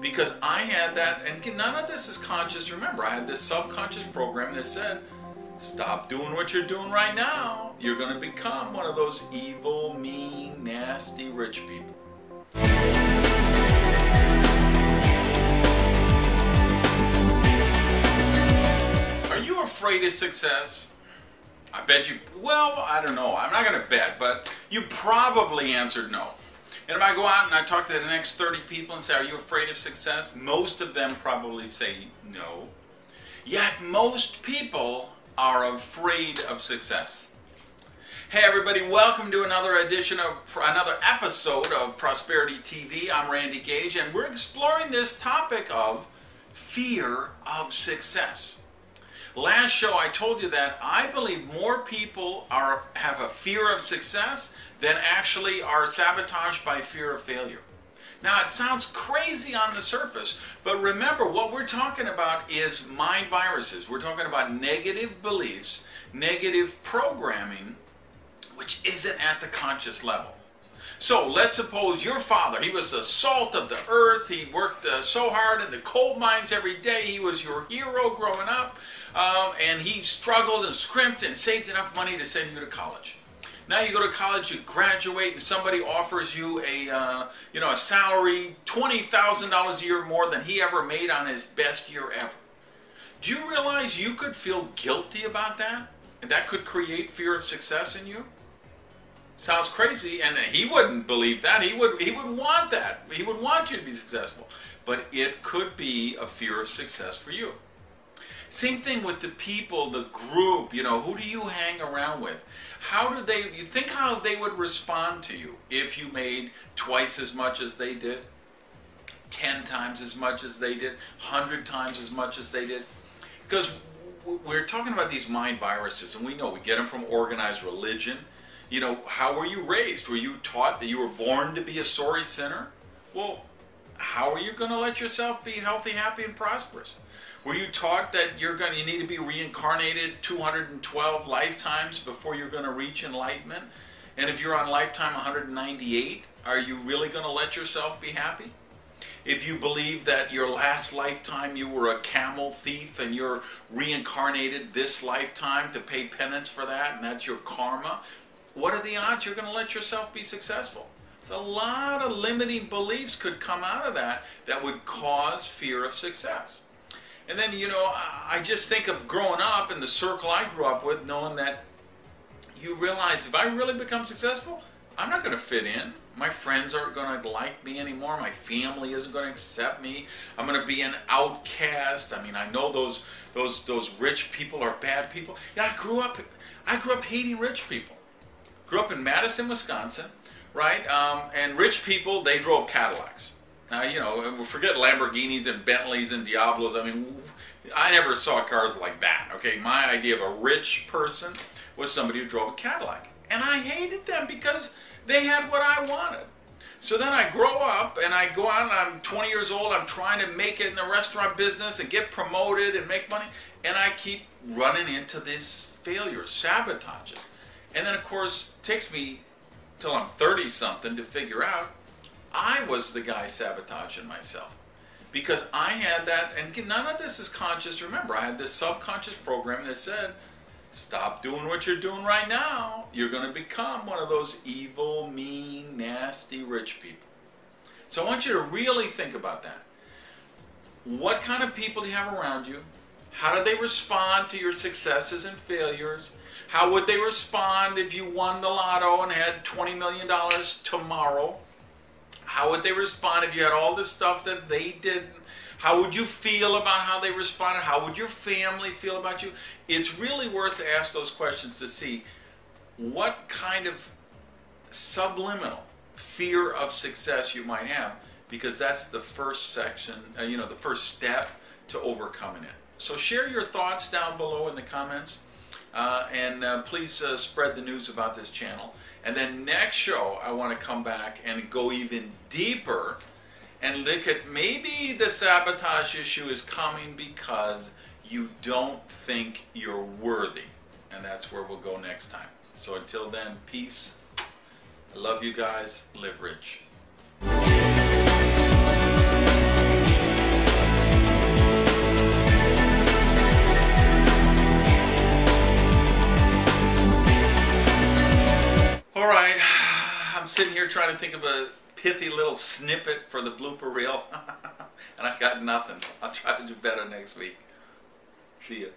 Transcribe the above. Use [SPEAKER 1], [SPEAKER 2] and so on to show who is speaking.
[SPEAKER 1] Because I had that, and none of this is conscious. Remember, I had this subconscious program that said, stop doing what you're doing right now. You're going to become one of those evil, mean, nasty, rich people. Are you afraid of success? I bet you, well, I don't know. I'm not going to bet, but you probably answered no. And if I go out and I talk to the next 30 people and say, are you afraid of success? Most of them probably say no. Yet most people are afraid of success. Hey everybody, welcome to another episode of Prosperity TV. I'm Randy Gage, and we're exploring this topic of fear of success. Last show I told you that I believe more people have a fear of success than actually are sabotaged by fear of failure. Now it sounds crazy on the surface, but remember what we're talking about is mind viruses. We're talking about negative beliefs, negative programming, which isn't at the conscious level. So let's suppose your father, he was the salt of the earth, he worked so hard in the coal mines every day, he was your hero growing up, and he struggled and scrimped and saved enough money to send you to college. Now you go to college, you graduate, and somebody offers you a salary $20,000 a year more than he ever made on his best year ever. Do you realize you could feel guilty about that? And that could create fear of success in you? Sounds crazy, and he wouldn't believe that. He would want that. He would want you to be successful. But it could be a fear of success for you. Same thing with the people, the group, who do you hang around with? You think how they would respond to you if you made twice as much as they did, 10 times as much as they did, 100 times as much as they did? Because we're talking about these mind viruses, and we know we get them from organized religion. How were you raised? Were you taught that you were born to be a sorry sinner? Well, how are you going to let yourself be healthy, happy, and prosperous? Were you taught that you need to be reincarnated 212 lifetimes before you're going to reach enlightenment? And if you're on lifetime 198, are you really going to let yourself be happy? If you believe that your last lifetime you were a camel thief and you're reincarnated this lifetime to pay penance for that, and that's your karma, what are the odds you're going to let yourself be successful? So a lot of limiting beliefs could come out of that would cause fear of success. And then, I just think of growing up in the circle I grew up with, knowing that you realize if I really become successful, I'm not going to fit in. My friends aren't going to like me anymore. My family isn't going to accept me. I'm going to be an outcast. I mean, I know those rich people are bad people. Yeah, I grew up hating rich people. Grew up in Madison, Wisconsin, right? And rich people, they drove Cadillacs. Now, forget Lamborghinis and Bentleys and Diablos. I mean, I never saw cars like that, okay? My idea of a rich person was somebody who drove a Cadillac. And I hated them because they had what I wanted. So then I grow up and I go out and I'm 20 years old. I'm trying to make it in the restaurant business and get promoted and make money. And I keep running into this failure, sabotage it. And then, of course, it takes me till I'm 30-something to figure out I was the guy sabotaging myself. Because I had that, and none of this is conscious. Remember, I had this subconscious program that said, stop doing what you're doing right now. You're going to become one of those evil, mean, nasty, rich people. So I want you to really think about that. What kind of people do you have around you? How do they respond to your successes and failures? How would they respond if you won the lotto and had $20 million tomorrow? How would they respond if you had all this stuff that they didn't? How would you feel about how they responded? How would your family feel about you? It's really worth to ask those questions to see what kind of subliminal fear of success you might have, because that's the first section, the first step to overcoming it. So share your thoughts down below in the comments, and please spread the news about this channel. And then next show, I want to come back and go even deeper and look at maybe the sabotage issue is coming because you don't think you're worthy. And that's where we'll go next time. So until then, peace. I love you guys. Live rich. All right, I'm sitting here trying to think of a pithy little snippet for the blooper reel, and I got nothing. I'll try to do better next week. See ya.